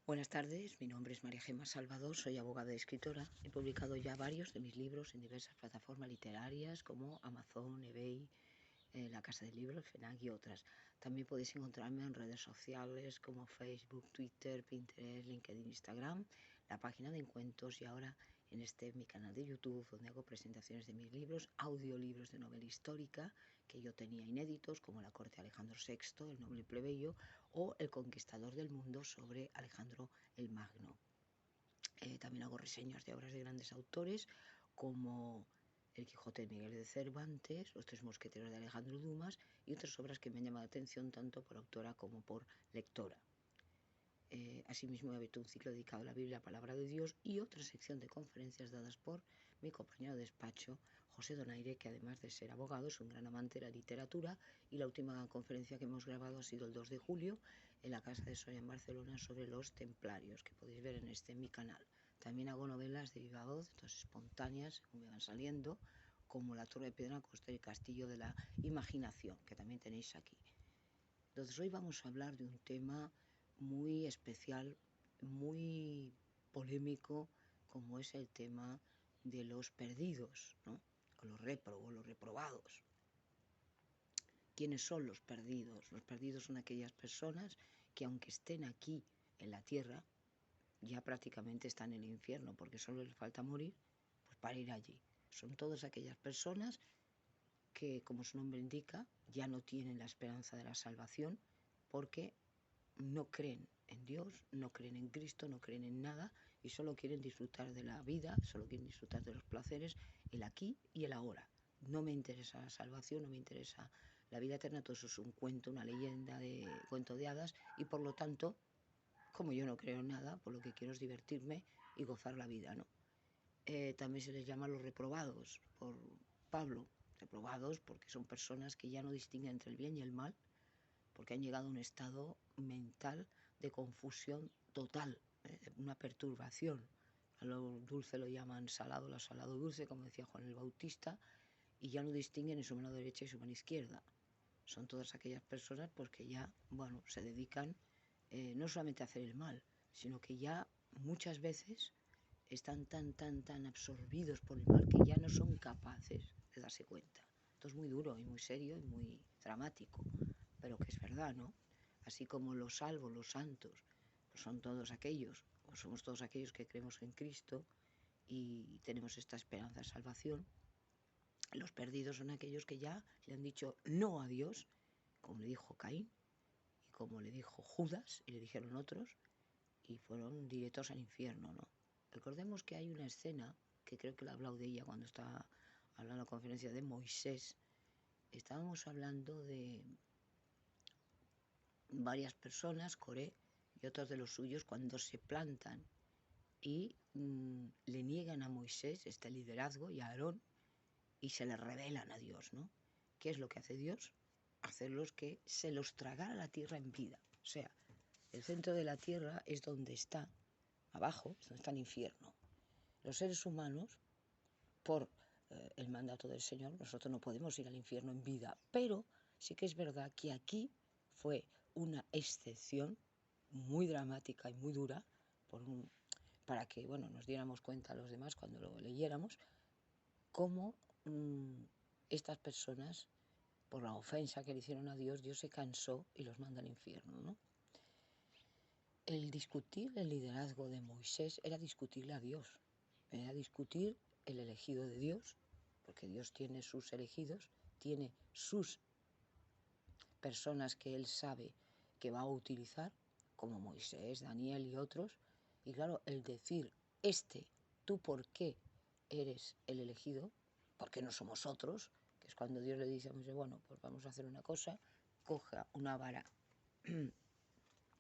Buenas tardes, mi nombre es María Gemma Salvador, soy abogada y escritora. He publicado ya varios de mis libros en diversas plataformas literarias como Amazon, eBay, La Casa del Libro, el FNAC y otras. También podéis encontrarme en redes sociales como Facebook, Twitter, Pinterest, LinkedIn, Instagram, la página de encuentros y ahora en mi canal de YouTube donde hago presentaciones de mis libros, audiolibros de novela histórica que yo tenía inéditos como La corte de Alejandro VI, El noble plebeyo o El conquistador del mundo sobre Alejandro el Magno. También hago reseñas de obras de grandes autores como El Quijote de Miguel de Cervantes, Los tres mosqueteros de Alejandro Dumas y otras obras que me han llamado la atención tanto por autora como por lectora. Asimismo he abierto un ciclo dedicado a la Biblia, la Palabra de Dios y otra sección de conferencias dadas por mi compañero de despacho, José Donaire, que además de ser abogado es un gran amante de la literatura, y la última conferencia que hemos grabado ha sido el 2 de julio en la Casa de Soria en Barcelona sobre los templarios, que podéis ver en mi canal. También hago novelas de viva voz, entonces espontáneas, según me van saliendo, como La Torre de Piedra, Costa y el Castillo de la Imaginación, que también tenéis aquí. Entonces hoy vamos a hablar de un tema muy especial, muy polémico, como es el tema de los perdidos, ¿no? O los reprobados. ¿Quiénes son los perdidos? Los perdidos son aquellas personas que aunque estén aquí en la tierra, ya prácticamente están en el infierno, porque solo les falta morir pues para ir allí. Son todas aquellas personas que, como su nombre indica, ya no tienen la esperanza de la salvación porque no creen en Dios, no creen en Cristo, no creen en nada y solo quieren disfrutar de la vida, solo quieren disfrutar de los placeres, el aquí y el ahora. No me interesa la salvación, no me interesa la vida eterna, todo eso es un cuento, una leyenda de cuento de hadas y por lo tanto, como yo no creo en nada, pues lo que quiero es divertirme y gozar la vida, ¿no? También se les llama los reprobados por Pablo, reprobados porque son personas que ya no distinguen entre el bien y el mal, porque han llegado a un estado mental de confusión total, una perturbación. A lo dulce lo llaman salado, lo salado dulce, como decía Juan el Bautista, y ya no distinguen en su mano derecha y su mano izquierda. Son todas aquellas personas porque ya, bueno, se dedican no solamente a hacer el mal, sino que ya muchas veces están tan absorbidos por el mal que ya no son capaces de darse cuenta. Esto es muy duro y muy serio y muy dramático, pero que es verdad, ¿no? Así como los salvos, los santos, pues son todos aquellos, o somos todos aquellos que creemos en Cristo y tenemos esta esperanza de salvación. Los perdidos son aquellos que ya le han dicho no a Dios, como le dijo Caín y como le dijo Judas y le dijeron otros, y fueron directos al infierno, ¿no? Recordemos que hay una escena, que creo que la he hablado de ella cuando estaba hablando en la conferencia de Moisés. Estábamos hablando de varias personas, Coré y otros de los suyos, cuando se plantan y le niegan a Moisés este liderazgo y a Aarón y se le revelan a Dios, ¿no? ¿Qué es lo que hace Dios? Hacerlos que se los tragara la tierra en vida. O sea, el centro de la tierra es donde está, abajo, es donde está el infierno. Los seres humanos, por el mandato del Señor, nosotros no podemos ir al infierno en vida, pero sí que es verdad que aquí fue una excepción muy dramática y muy dura para que bueno, nos diéramos cuenta a los demás cuando lo leyéramos, cómo estas personas, por la ofensa que le hicieron a Dios, Dios se cansó y los manda al infierno, ¿no? El discutir el liderazgo de Moisés era discutirle a Dios, era discutir el elegido de Dios, porque Dios tiene sus elegidos, tiene sus personas que Él sabe que va a utilizar, como Moisés, Daniel y otros, y claro, el decir, ¿tú por qué eres el elegido? ¿Por qué no somos otros? Que es cuando Dios le dice a Moisés, bueno, pues vamos a hacer una cosa, coja una vara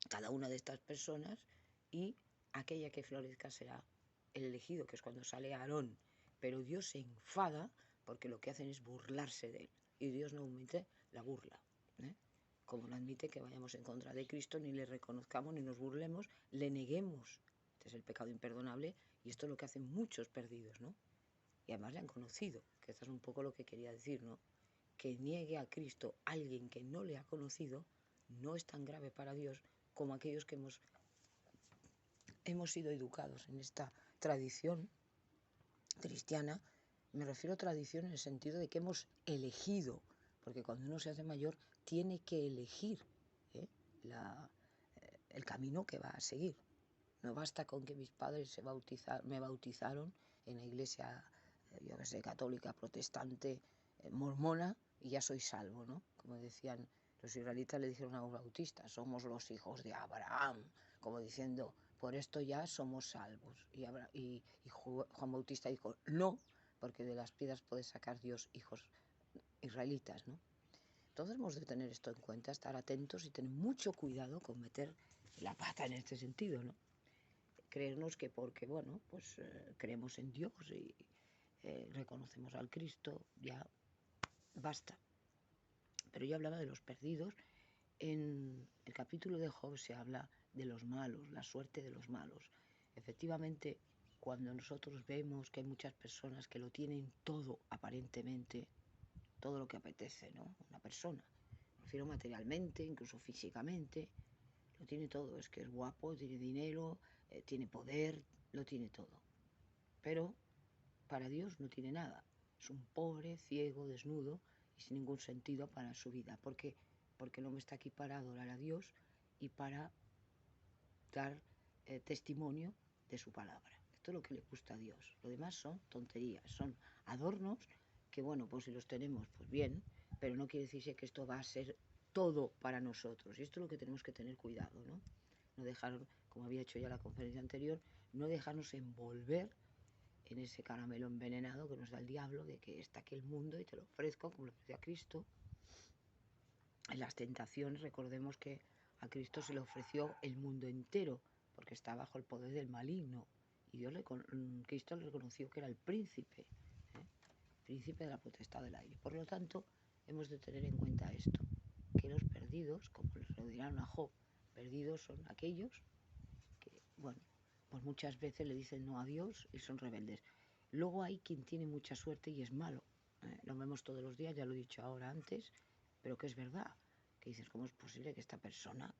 cada una de estas personas y aquella que florezca será el elegido, que es cuando sale Aarón. Pero Dios se enfada porque lo que hacen es burlarse de él y Dios no admite la burla, ¿eh? Como no admite que vayamos en contra de Cristo, ni le reconozcamos, ni nos burlemos, le neguemos. Este es el pecado imperdonable y esto es lo que hacen muchos perdidos, ¿no? Y además le han conocido, que esto es un poco lo que quería decir, ¿no? Que niegue a Cristo alguien que no le ha conocido no es tan grave para Dios como aquellos que hemos hemos sido educados en esta tradición cristiana. Me refiero a tradición en el sentido de que hemos elegido, porque cuando uno se hace mayor tiene que elegir ¿eh? El camino que va a seguir. No basta con que mis padres me bautizaron en la iglesia, yo que sé, católica, protestante, mormona, y ya soy salvo, ¿no? Como decían los israelitas, le dijeron a los bautistas, somos los hijos de Abraham, como diciendo, por esto ya somos salvos. Y Juan Bautista dijo, no, porque de las piedras puede sacar Dios hijos israelitas, ¿no? Entonces hemos de tener esto en cuenta, estar atentos y tener mucho cuidado con meter la pata en este sentido, ¿no? Creernos que porque, bueno, pues creemos en Dios y reconocemos al Cristo, ya basta. Pero yo hablaba de los perdidos. En el capítulo de Job se habla de los malos, la suerte de los malos. Efectivamente, cuando nosotros vemos que hay muchas personas que lo tienen todo, aparentemente, todo lo que apetece, ¿no? Una persona, me refiero materialmente, incluso físicamente, lo tiene todo, es que es guapo, tiene dinero, tiene poder, lo tiene todo. Pero para Dios no tiene nada. Es un pobre, ciego, desnudo y sin ningún sentido para su vida. ¿Por qué? Porque el hombre está aquí para adorar a Dios y para dar testimonio de su palabra. Esto es lo que le gusta a Dios. Lo demás son tonterías, son adornos que, bueno, pues si los tenemos, pues bien, pero no quiere decirse que esto va a ser todo para nosotros. Y esto es lo que tenemos que tener cuidado, ¿no? No dejar, como había hecho ya la conferencia anterior, no dejarnos envolver en ese caramelo envenenado que nos da el diablo, de que está aquí el mundo y te lo ofrezco, como lo ofreció a Cristo. En las tentaciones, recordemos que a Cristo se le ofreció el mundo entero, porque está bajo el poder del maligno. Y Cristo le reconoció que era el príncipe de la potestad del aire. Por lo tanto, hemos de tener en cuenta esto, que los perdidos, como lo dirán a Job, perdidos son aquellos que, bueno, pues muchas veces le dicen no a Dios y son rebeldes. Luego hay quien tiene mucha suerte y es malo. Lo vemos todos los días, ya lo he dicho ahora antes, pero que es verdad. Que dices, ¿cómo es posible que esta persona,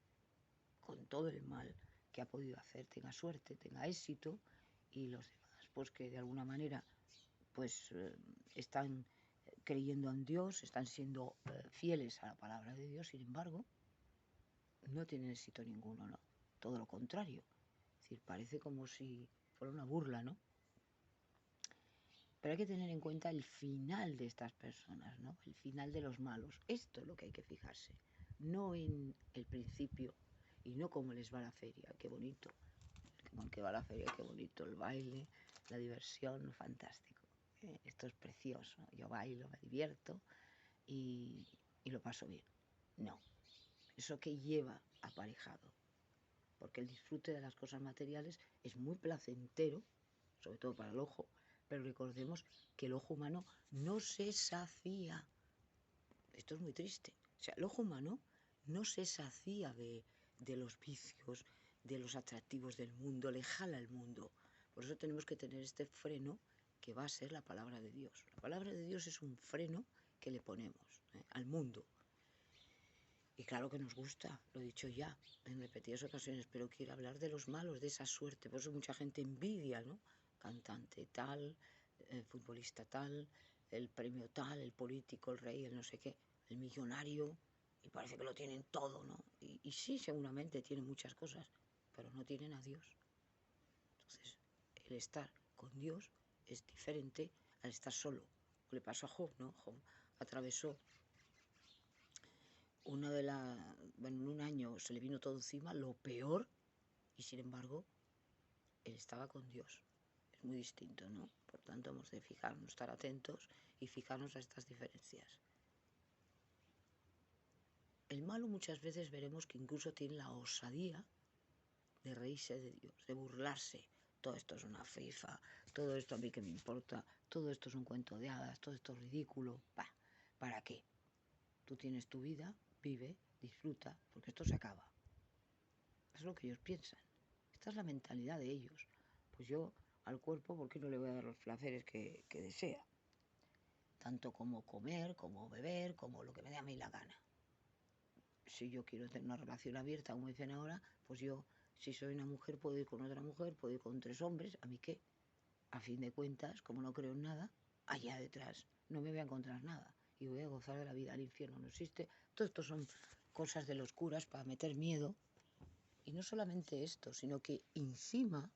con todo el mal que ha podido hacer, tenga suerte, tenga éxito, y los demás, pues que de alguna manera, pues están creyendo en Dios, están siendo fieles a la palabra de Dios, sin embargo, no tienen éxito ninguno, ¿no? Todo lo contrario. Es decir, parece como si fuera una burla, ¿no? Pero hay que tener en cuenta el final de estas personas, ¿no? El final de los malos. Esto es lo que hay que fijarse. No en el principio y no cómo les va la feria, qué bonito. Como que va a la feria, qué bonito el baile, la diversión, fantástico. Esto es precioso. Yo bailo, me divierto y lo paso bien. No. Eso que lleva aparejado. Porque el disfrute de las cosas materiales es muy placentero, sobre todo para el ojo, pero recordemos que el ojo humano no se sacía. Esto es muy triste. O sea, el ojo humano no se sacía de los vicios, de los atractivos del mundo, le jala el mundo. Por eso tenemos que tener este freno que va a ser la palabra de Dios. La palabra de Dios es un freno que le ponemos al mundo. Y claro que nos gusta, lo he dicho ya en repetidas ocasiones, pero quiero hablar de los malos, de esa suerte. Por eso mucha gente envidia, ¿no? Cantante tal, futbolista tal, el premio tal, el político, el rey, el no sé qué, el millonario, y parece que lo tienen todo, ¿no? Y sí, seguramente tienen muchas cosas, pero no tienen a Dios. Entonces, el estar con Dios es diferente al estar solo. Le pasó a Job, ¿no? Job atravesó en un año se le vino todo encima, lo peor, y sin embargo, él estaba con Dios. Es muy distinto, ¿no? Por tanto, hemos de fijarnos, estar atentos y fijarnos a estas diferencias. El malo muchas veces veremos que incluso tiene la osadía de reírse de Dios, de burlarse. Todo esto es una fifa, todo esto a mí que me importa, todo esto es un cuento de hadas, todo esto es ridículo. Bah, ¿para qué? Tú tienes tu vida, vive, disfruta, porque esto se acaba. Es lo que ellos piensan. Esta es la mentalidad de ellos. Pues yo al cuerpo, ¿por qué no le voy a dar los placeres que desea? Tanto como comer, como beber, como lo que me dé a mí la gana. Si yo quiero tener una relación abierta, como dicen ahora, pues yo Si soy una mujer, puedo ir con otra mujer, puedo ir con 3 hombres, ¿a mí qué? A fin de cuentas, como no creo en nada, allá detrás no me voy a encontrar nada y voy a gozar de la vida. El infierno no existe. Todo esto son cosas de los curas para meter miedo. Y no solamente esto, sino que encima,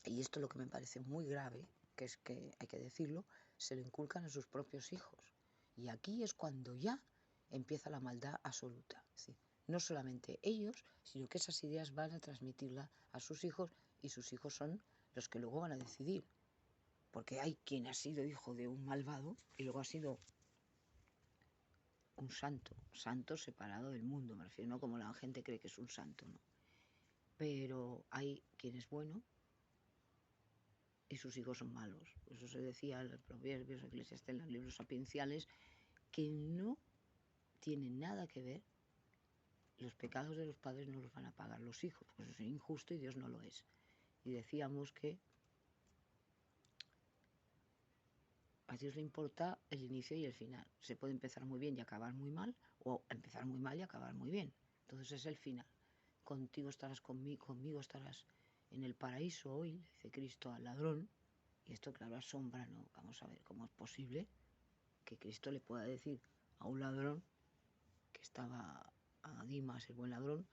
y esto es lo que me parece muy grave, que es que hay que decirlo, se lo inculcan a sus propios hijos. Y aquí es cuando ya empieza la maldad absoluta. Es decir, no solamente ellos, sino que esas ideas van a transmitirla a sus hijos y sus hijos son los que luego van a decidir. Porque hay quien ha sido hijo de un malvado y luego ha sido un santo separado del mundo, me refiero, no como la gente cree que es un santo, ¿no? Pero hay quien es bueno y sus hijos son malos. Eso se decía en los proverbios, Eclesiastés, en los libros sapienciales, que no tienen nada que ver. Los pecados de los padres no los van a pagar los hijos, pues eso es injusto y Dios no lo es. Y decíamos que a Dios le importa el inicio y el final. Se puede empezar muy bien y acabar muy mal, o empezar muy mal y acabar muy bien. Entonces es el final. Contigo estarás conmigo estarás en el paraíso hoy, le dice Cristo al ladrón. Y esto, claro, asombra, ¿no? Vamos a ver cómo es posible que Cristo le pueda decir a un ladrón que estaba a Dimas, el buen ladrón,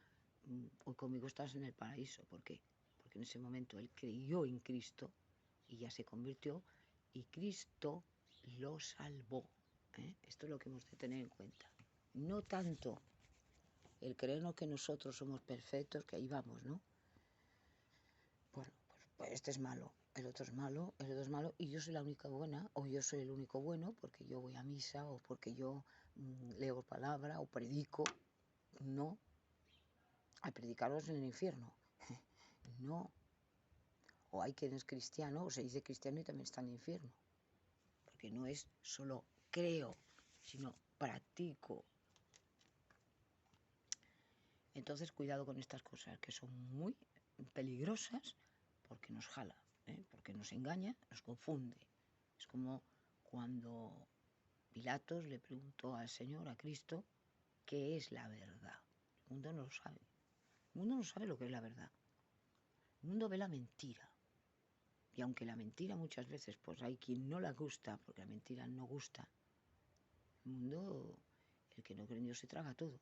hoy conmigo estás en el paraíso. ¿Por qué? Porque en ese momento él creyó en Cristo y ya se convirtió y Cristo lo salvó. Esto es lo que hemos de tener en cuenta. No tanto el creernos que nosotros somos perfectos, que ahí vamos, ¿no? Bueno, pues este es malo, el otro es malo, el otro es malo, y yo soy la única buena, o yo soy el único bueno, porque yo voy a misa, o porque yo leo palabra, o predico. No, al predicaros en el infierno. No. O hay quien es cristiano, o se dice cristiano y también está en el infierno. Porque no es solo creo, sino practico. Entonces, cuidado con estas cosas, que son muy peligrosas porque nos jala, porque nos engaña, nos confunde. Es como cuando Pilatos le preguntó al Señor, a Cristo, ¿qué es la verdad? El mundo no lo sabe. El mundo no sabe lo que es la verdad. El mundo ve la mentira. Y aunque la mentira muchas veces pues hay quien no la gusta, porque la mentira no gusta, el mundo, el que no cree en Dios se traga todo,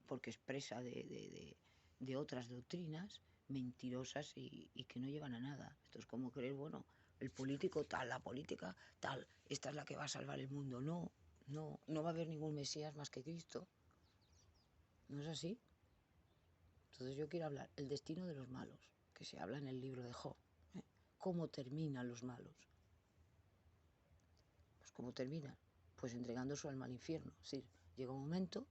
porque expresa de otras doctrinas mentirosas y que no llevan a nada. Esto es como creer, bueno, el político tal, la política tal, esta es la que va a salvar el mundo. No, no va a haber ningún Mesías más que Cristo. ¿No es así? Entonces yo quiero hablar el destino de los malos, que se habla en el libro de Job. ¿Cómo terminan los malos? Pues ¿cómo terminan? Pues entregando su alma al infierno. Es decir, llega un momento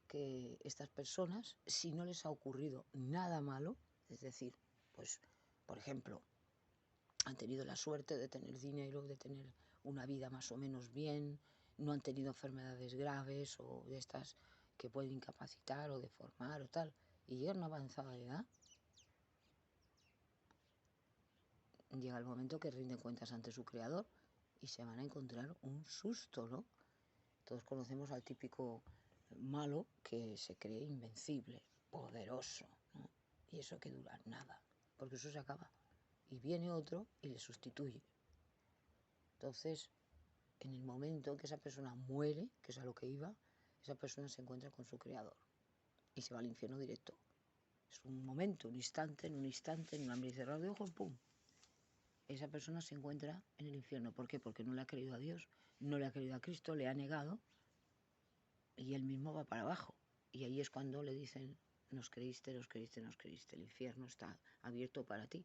que estas personas, si no les ha ocurrido nada malo, es decir, pues, por ejemplo, han tenido la suerte de tener dinero, de tener una vida más o menos bien, no han tenido enfermedades graves o de estas que pueden incapacitar o deformar o tal, y llegan a una avanzada edad, llega el momento que rinden cuentas ante su creador y se van a encontrar un susto, ¿no? Todos conocemos al típico malo que se cree invencible, poderoso, ¿no? Y eso que dura nada, porque eso se acaba. Y viene otro y le sustituye. Entonces, en el momento en que esa persona muere, que es a lo que iba, esa persona se encuentra con su creador y se va al infierno directo. Es un momento, un instante, en un abrir y cerrar de ojos, ¡pum! Esa persona se encuentra en el infierno. ¿Por qué? Porque no le ha creído a Dios, no le ha creído a Cristo, le ha negado y él mismo va para abajo. Y ahí es cuando le dicen, nos creíste, nos creíste, nos creíste, el infierno está abierto para ti.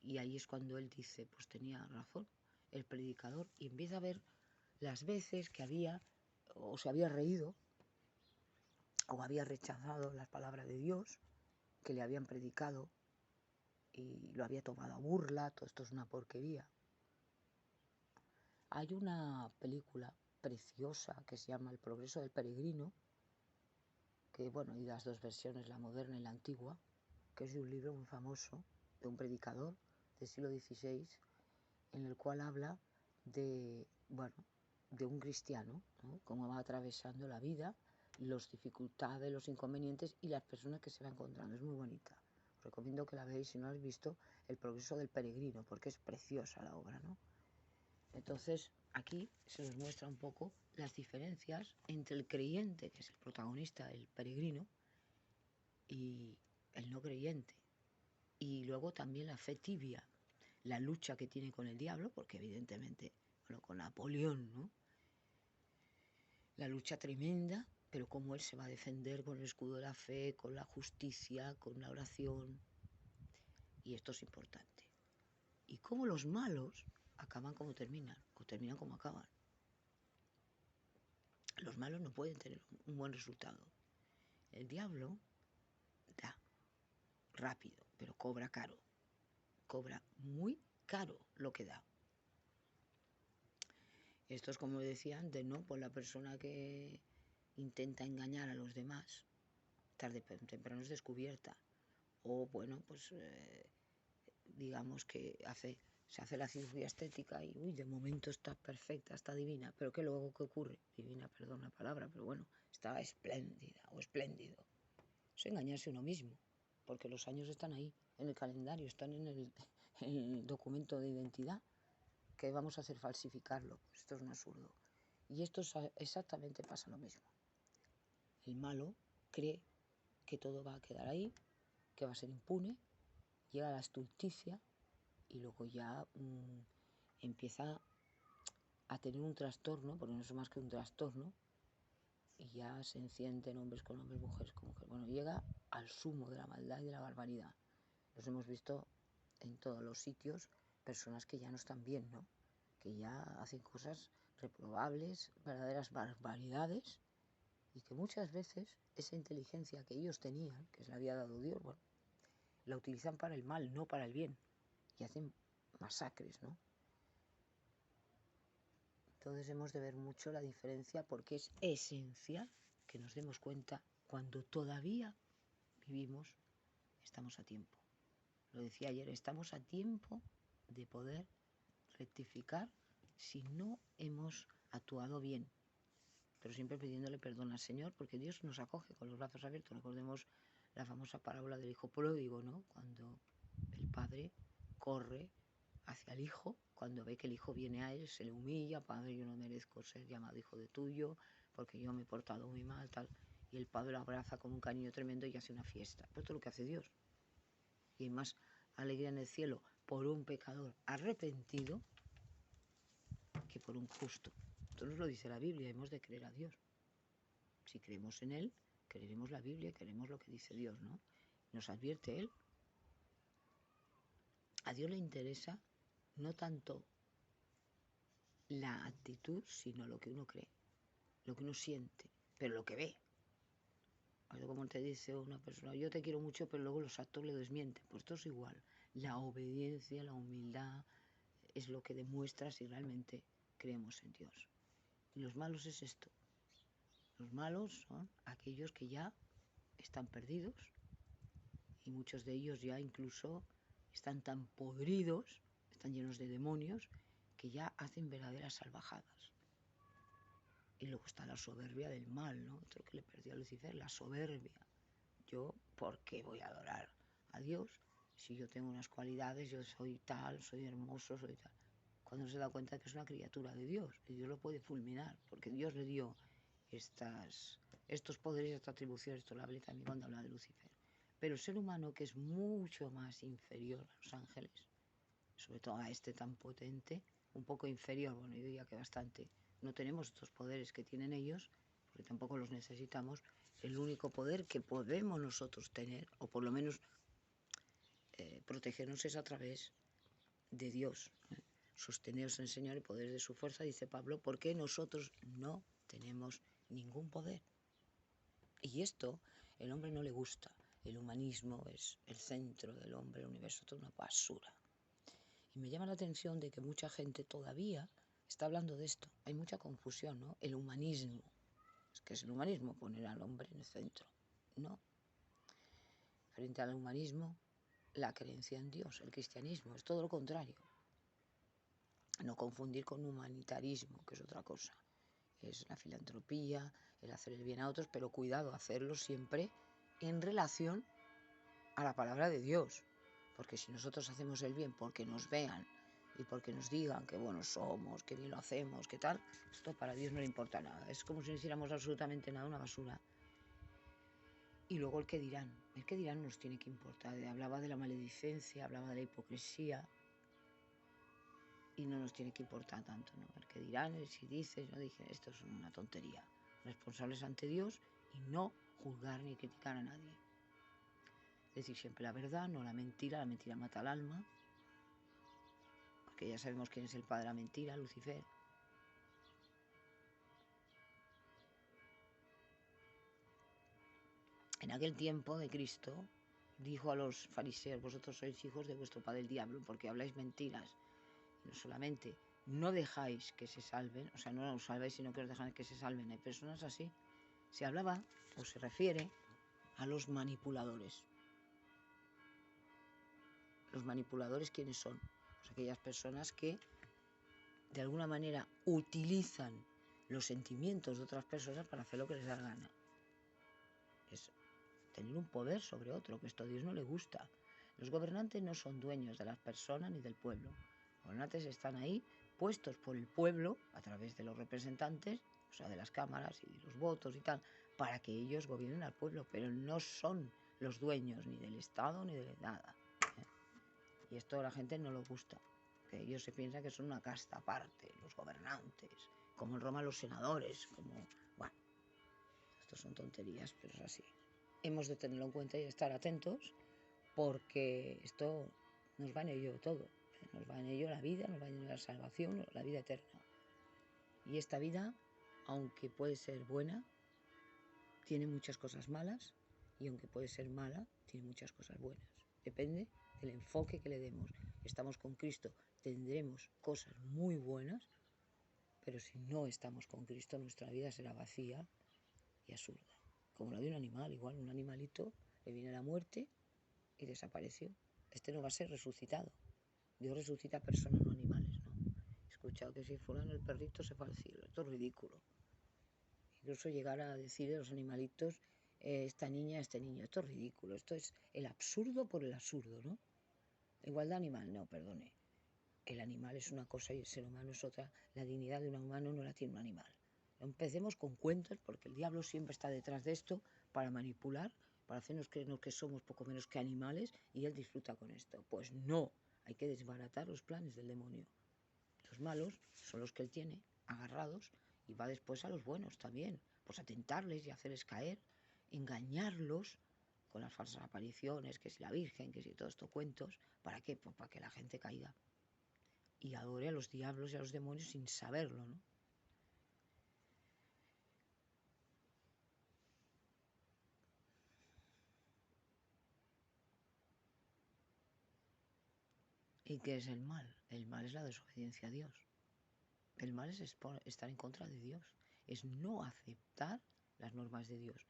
Y ahí es cuando él dice, pues tenía razón el predicador, y empieza a ver las veces que había, o se había reído, o había rechazado las palabras de Dios, que le habían predicado, y lo había tomado a burla, todo esto es una porquería. Hay una película preciosa que se llama El progreso del peregrino, que bueno, y las dos versiones, la moderna y la antigua, que es de un libro muy famoso, de un predicador del siglo XVI, en el cual habla de, bueno, de un cristiano, ¿no? Cómo va atravesando la vida, las dificultades, los inconvenientes y las personas que se va encontrando. Es muy bonita. Os recomiendo que la veáis si no habéis visto El progreso del peregrino, porque es preciosa la obra, ¿no? Entonces, aquí se nos muestra un poco las diferencias entre el creyente, que es el protagonista, el peregrino, y el no creyente. Y luego también la fe tibia, la lucha que tiene con el diablo, porque evidentemente, bueno, con Napoleón, ¿no? La lucha tremenda, pero cómo él se va a defender con el escudo de la fe, con la justicia, con la oración. Y esto es importante. Y cómo los malos acaban como terminan, o terminan como acaban. Los malos no pueden tener un buen resultado. El diablo da rápido, pero cobra caro. Cobra muy caro lo que da. Esto es como decía antes, ¿no? Pues la persona que intenta engañar a los demás, tarde o temprano es descubierta. O bueno, pues digamos que se hace la cirugía estética y de momento está perfecta, está divina, pero ¿qué luego qué ocurre? Divina, perdón la palabra, pero bueno, está espléndida o espléndido. Es engañarse a uno mismo, porque los años están ahí, en el calendario, están en el documento de identidad. ¿Qué vamos a hacer? Falsificarlo. Esto es un absurdo. Y esto exactamente pasa lo mismo. El malo cree que todo va a quedar ahí, que va a ser impune, llega a la estulticia y luego ya empieza a tener un trastorno, porque no es más que un trastorno, y ya se encienden hombres con hombres, mujeres con mujeres. Bueno, llega al sumo de la maldad y de la barbaridad. Los hemos visto en todos los sitios, personas que ya no están bien, ¿no? Que ya hacen cosas reprobables, verdaderas barbaridades, y que muchas veces esa inteligencia que ellos tenían, que se la había dado Dios, bueno, la utilizan para el mal, no para el bien, y hacen masacres, ¿no? Entonces hemos de ver mucho la diferencia, porque es esencial que nos demos cuenta cuando todavía vivimos, estamos a tiempo. Lo decía ayer, estamos a tiempo de poder rectificar si no hemos actuado bien, pero siempre pidiéndole perdón al Señor, porque Dios nos acoge con los brazos abiertos. Recordemos la famosa parábola del hijo pródigo, ¿no? Cuando el padre corre hacia el hijo, cuando ve que el hijo viene a él, se le humilla: padre, yo no merezco ser llamado hijo de tuyo, porque yo me he portado muy mal, tal. Y el padre lo abraza con un cariño tremendo y hace una fiesta. Pues esto es lo que hace Dios. Y hay más alegría en el cielo por un pecador arrepentido que por un justo. Esto nos lo dice la Biblia, hemos de creer a Dios. Si creemos en Él, creeremos la Biblia, creeremos lo que dice Dios, ¿no? Nos advierte Él. A Dios le interesa no tanto la actitud, sino lo que uno cree, lo que uno siente, pero lo que ve. Algo como te dice una persona: yo te quiero mucho, pero luego los actos le desmienten. Pues esto es igual. La obediencia, la humildad es lo que demuestra si realmente creemos en Dios. Y los malos es esto. Los malos son aquellos que ya están perdidos, y muchos de ellos ya incluso están tan podridos, están llenos de demonios, que ya hacen verdaderas salvajadas. Y luego está la soberbia del mal, ¿no? Esto que le perdió a Lucifer, la soberbia. Yo, ¿por qué voy a adorar a Dios si yo tengo unas cualidades, yo soy tal, soy hermoso, soy tal? Cuando se da cuenta de que es una criatura de Dios, y Dios lo puede fulminar, porque Dios le dio estos poderes, esta atribución. Esto lo hablé también cuando habla de Lucifer. Pero el ser humano, que es mucho más inferior a los ángeles, sobre todo a este tan potente, un poco inferior, bueno, yo diría que bastante, no tenemos estos poderes que tienen ellos, porque tampoco los necesitamos. El único poder que podemos nosotros tener, o por lo menos protegernos, es a través de Dios. Sosteneos en el Señor y poder de su fuerza, dice Pablo, porque nosotros no tenemos ningún poder. Y esto el hombre no le gusta. El humanismo es el centro del hombre, el universo, es toda una basura. Y me llama la atención de que mucha gente todavía está hablando de esto. Hay mucha confusión, ¿no? El humanismo. ¿Qué es el humanismo? Poner al hombre en el centro. No. Frente al humanismo, la creencia en Dios, el cristianismo, es todo lo contrario. No confundir con humanitarismo, que es otra cosa. es la filantropía, el hacer el bien a otros, pero cuidado, hacerlo siempre en relación a la palabra de Dios. Porque si nosotros hacemos el bien porque nos vean y porque nos digan que buenos somos, que bien lo hacemos, que tal, esto para Dios no le importa nada. Es como si no hiciéramos absolutamente nada, una basura. Y luego el que dirán nos tiene que importar. Hablaba de la maledicencia, hablaba de la hipocresía, y no nos tiene que importar tanto, ¿no? El que dirán, el si dices, no dije, esto es una tontería. Responsables ante Dios y no juzgar ni criticar a nadie. Decir siempre la verdad, no la mentira mata al alma, porque ya sabemos quién es el padre de la mentira, Lucifer. En aquel tiempo de Cristo dijo a los fariseos, vosotros sois hijos de vuestro padre el diablo, porque habláis mentiras. Y no solamente no dejáis que se salven, o sea, no os salváis, sino que os dejan que se salven. Hay personas así. Se hablaba o se refiere a los manipuladores. ¿Los manipuladores quiénes son? Pues aquellas personas que de alguna manera utilizan los sentimientos de otras personas para hacer lo que les da la gana. Es tener un poder sobre otro, que esto a Dios no le gusta. Los gobernantes no son dueños de las personas ni del pueblo. Los gobernantes están ahí puestos por el pueblo a través de los representantes, o sea, de las cámaras y los votos y tal, para que ellos gobiernen al pueblo, pero no son los dueños ni del Estado ni de nada. Y esto a la gente no le gusta, que ellos se piensan que son una casta aparte, los gobernantes, como en Roma los senadores, como, bueno, esto son tonterías, pero es así. Hemos de tenerlo en cuenta y estar atentos, porque esto nos va en ello todo, nos va en ello la vida, nos va en ello la salvación, la vida eterna. Y esta vida, aunque puede ser buena, tiene muchas cosas malas, y aunque puede ser mala, tiene muchas cosas buenas. Depende del enfoque que le demos. Estamos con Cristo, tendremos cosas muy buenas, pero si no estamos con Cristo, nuestra vida será vacía y absurda. Como la de un animal, igual un animalito le viene la muerte y desapareció. Este no va a ser resucitado. Dios resucita a personas, no animales, ¿no? He escuchado que si fueran el perrito se fue al cielo. Esto es ridículo. Incluso llegar a decir de los animalitos, esta niña, este niño. Esto es ridículo. Esto es el absurdo por el absurdo, ¿no? La igualdad animal, no, perdone. El animal es una cosa y el ser humano es otra. La dignidad de un humano no la tiene un animal. Empecemos con cuentos, porque el diablo siempre está detrás de esto para manipular, para hacernos creernos que somos poco menos que animales, y él disfruta con esto. Pues no, hay que desbaratar los planes del demonio. Los malos son los que él tiene agarrados, y va después a los buenos también, pues a tentarles y hacerles caer, engañarlos con las falsas apariciones, que si la Virgen, que si todos estos cuentos. ¿Para qué? Pues para que la gente caiga y adore a los diablos y a los demonios sin saberlo, ¿no? ¿Y qué es el mal? El mal es la desobediencia a Dios. El mal es estar en contra de Dios, es no aceptar las normas de Dios.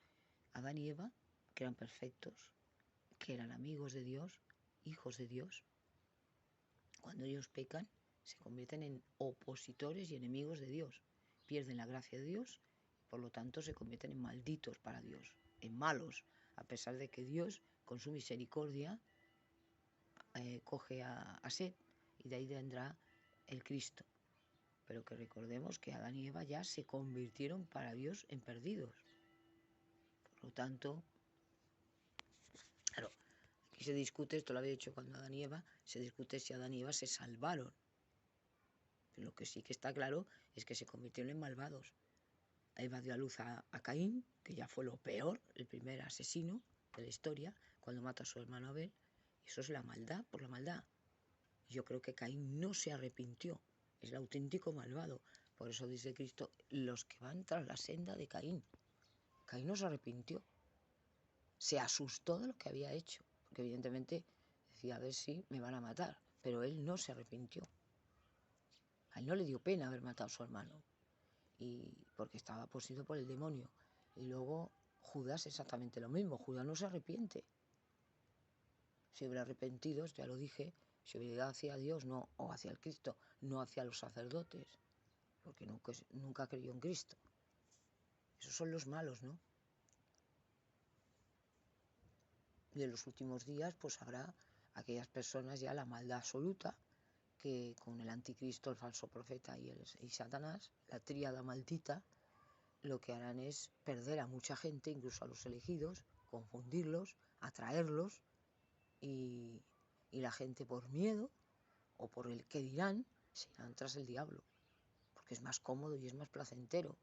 Adán y Eva, que eran perfectos, que eran amigos de Dios, hijos de Dios, cuando ellos pecan, se convierten en opositores y enemigos de Dios. Pierden la gracia de Dios, por lo tanto se convierten en malditos para Dios, en malos, a pesar de que Dios, con su misericordia, coge a Set, y de ahí vendrá el Cristo. Pero que recordemos que Adán y Eva ya se convirtieron para Dios en perdidos. Por lo tanto, claro, aquí se discute, esto lo había dicho cuando Adán y Eva, se discute si Adán y Eva se salvaron. Pero lo que sí que está claro es que se convirtieron en malvados. Eva dio a luz a Caín, que ya fue lo peor, el primer asesino de la historia, cuando mata a su hermano Abel. Y eso es la maldad por la maldad. Yo creo que Caín no se arrepintió, es el auténtico malvado. Por eso dice Cristo, los que van tras la senda de Caín. Caín no se arrepintió, se asustó de lo que había hecho, porque evidentemente decía, a ver si me van a matar, pero él no se arrepintió. A él no le dio pena haber matado a su hermano, y porque estaba poseído por el demonio. Y luego Judas exactamente lo mismo, Judas no se arrepiente. Si hubiera arrepentido, ya lo dije, se hubiera ido hacia Dios, no, o hacia el Cristo, no hacia los sacerdotes. porque nunca creyó en Cristo. Esos son los malos, ¿no? Y en los últimos días pues habrá aquellas personas ya la maldad absoluta, que con el anticristo, el falso profeta y Satanás, la tríada maldita, lo que harán es perder a mucha gente, incluso a los elegidos, confundirlos, atraerlos, y la gente por miedo o por el que dirán se irán tras el diablo, porque es más cómodo y es más placentero.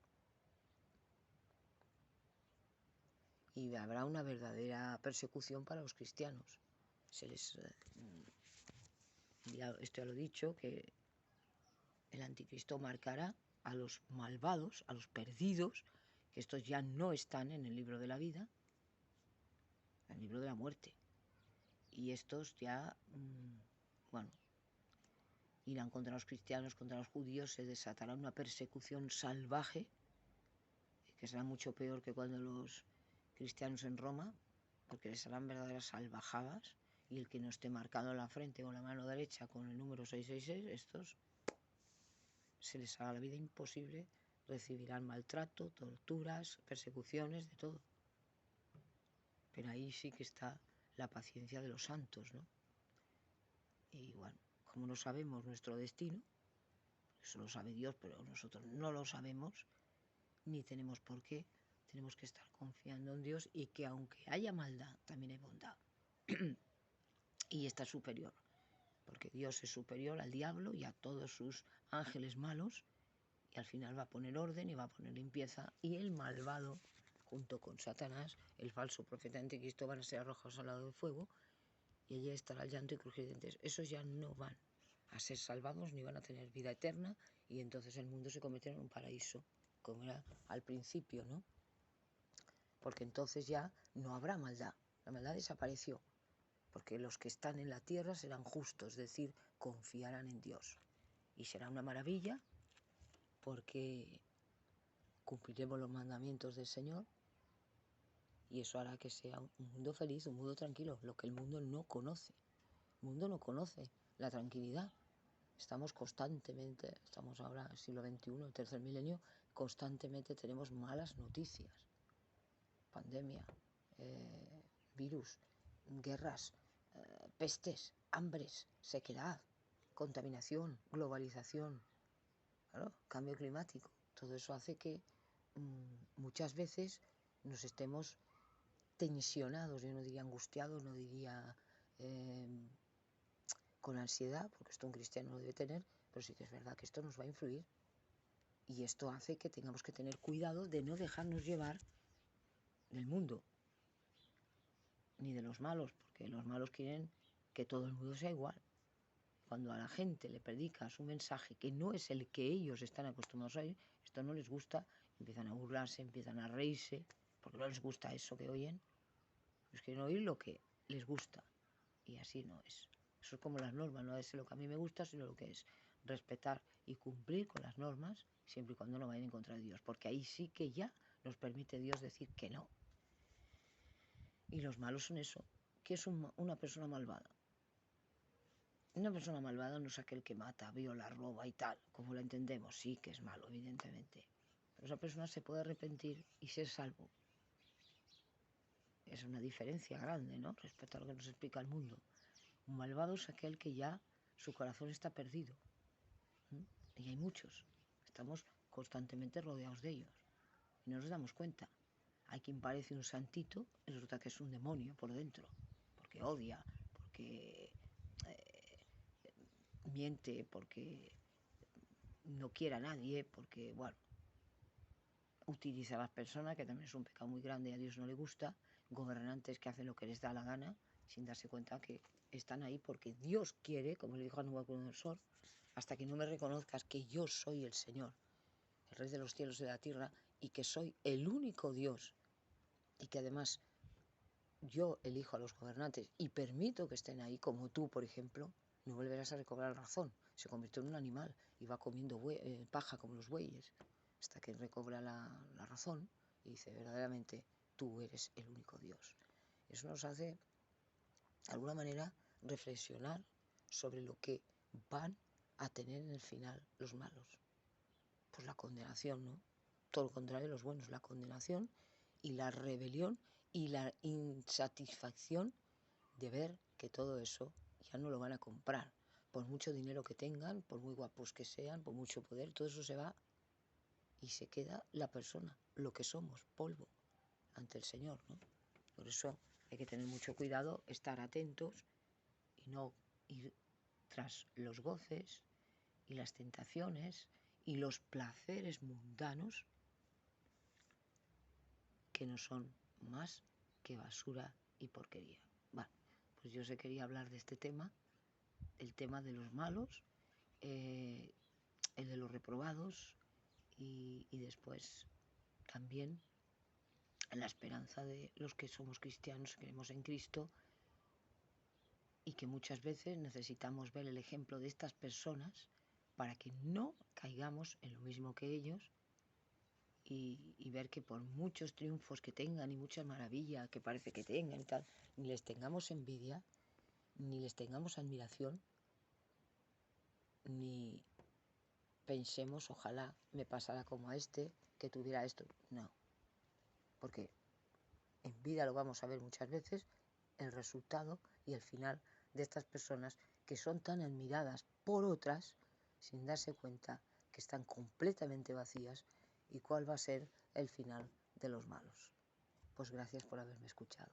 Y habrá una verdadera persecución para los cristianos. Esto ya lo he dicho, que el anticristo marcará a los malvados, a los perdidos, que estos ya no están en el libro de la vida, en el libro de la muerte. Y estos ya, irán contra los cristianos, contra los judíos, se desatará una persecución salvaje, que será mucho peor que cuando los cristianos en Roma, porque les harán verdaderas salvajadas, y el que no esté marcado en la frente o la mano derecha con el número 666, estos se les hará la vida imposible, recibirán maltrato, torturas, persecuciones, de todo. Pero ahí sí que está la paciencia de los santos, ¿no? Y bueno, como no sabemos nuestro destino, eso lo sabe Dios, pero nosotros no lo sabemos, ni tenemos por qué, tenemos que estar confiando en Dios, y que aunque haya maldad, también hay bondad. Y esta es superior, porque Dios es superior al diablo y a todos sus ángeles malos, y al final va a poner orden y va a poner limpieza, y el malvado, junto con Satanás, el falso profeta anticristo, van a ser arrojados al lado del fuego, y allí estará el llanto y crujir de dientes. Esos ya no van a ser salvados ni van a tener vida eterna, y entonces el mundo se convertirá en un paraíso, como era al principio, ¿no? Porque entonces ya no habrá maldad, la maldad desapareció, porque los que están en la tierra serán justos, es decir, confiarán en Dios, y será una maravilla, porque cumpliremos los mandamientos del Señor, y eso hará que sea un mundo feliz, un mundo tranquilo, lo que el mundo no conoce. El mundo no conoce la tranquilidad. Estamos ahora en el siglo XXI, el tercer milenio, constantemente tenemos malas noticias. Pandemia, virus, guerras, pestes, hambres, sequedad, contaminación, globalización, claro, cambio climático. Todo eso hace que muchas veces nos estemos tensionados, yo no diría angustiados, no diría con ansiedad, porque esto un cristiano lo debe tener, pero sí que es verdad que esto nos va a influir, y esto hace que tengamos que tener cuidado de no dejarnos llevar del mundo, ni de los malos, porque los malos quieren que todo el mundo sea igual. Cuando a la gente le predicas un mensaje que no es el que ellos están acostumbrados a oír, esto no les gusta, empiezan a burlarse, empiezan a reírse, porque no les gusta eso que oyen. Ellos quieren oír lo que les gusta, y así no es. Eso es como las normas, no es lo que a mí me gusta, sino lo que es respetar y cumplir con las normas, siempre y cuando no vayan en contra de Dios, porque ahí sí que ya nos permite Dios decir que no. Y los malos son eso. ¿Qué es una persona malvada? Una persona malvada no es aquel que mata, viola, roba y tal, como lo entendemos. Sí que es malo, evidentemente. Pero esa persona se puede arrepentir y ser salvo. Es una diferencia grande, ¿no?, respecto a lo que nos explica el mundo. Un malvado es aquel que ya su corazón está perdido. Y hay muchos. Estamos constantemente rodeados de ellos. Y no nos damos cuenta. Hay quien parece un santito y resulta que es un demonio por dentro. Porque odia, porque miente, porque no quiere a nadie, porque, bueno, utiliza a las personas, que también es un pecado muy grande y a Dios no le gusta. Gobernantes que hacen lo que les da la gana, sin darse cuenta que están ahí porque Dios quiere, como le dijo a Nabucodonosor, hasta que no me reconozcas que yo soy el Señor, el Rey de los cielos y de la tierra, y que soy el único Dios, y que además yo elijo a los gobernantes y permito que estén ahí, como tú, por ejemplo, no volverás a recobrar razón. Se convirtió en un animal y va comiendo paja como los bueyes, hasta que recobra la razón y dice, verdaderamente, tú eres el único Dios. Eso nos hace, de alguna manera, reflexionar sobre lo que van a tener en el final los malos. Pues la condenación, ¿no? Todo lo contrario de los buenos, la condenación y la rebelión y la insatisfacción de ver que todo eso ya no lo van a comprar. Por mucho dinero que tengan, por muy guapos que sean, por mucho poder, todo eso se va y se queda la persona, lo que somos, polvo, ante el Señor, ¿no? Por eso hay que tener mucho cuidado, estar atentos y no ir tras los goces y las tentaciones y los placeres mundanos que no son más que basura y porquería. Bueno, pues yo os quería hablar de este tema, el tema de los malos, el de los reprobados y después también la esperanza de los que somos cristianos, creemos en Cristo y que muchas veces necesitamos ver el ejemplo de estas personas para que no caigamos en lo mismo que ellos y ver que por muchos triunfos que tengan y mucha maravilla que parece que tengan y tal, ni les tengamos envidia, ni les tengamos admiración, ni pensemos, ojalá me pasara como a este, que tuviera esto. No, porque en vida lo vamos a ver muchas veces, el resultado y el final de estas personas que son tan admiradas por otras sin darse cuenta que están completamente vacías y cuál va a ser el final de los malos. Pues gracias por haberme escuchado.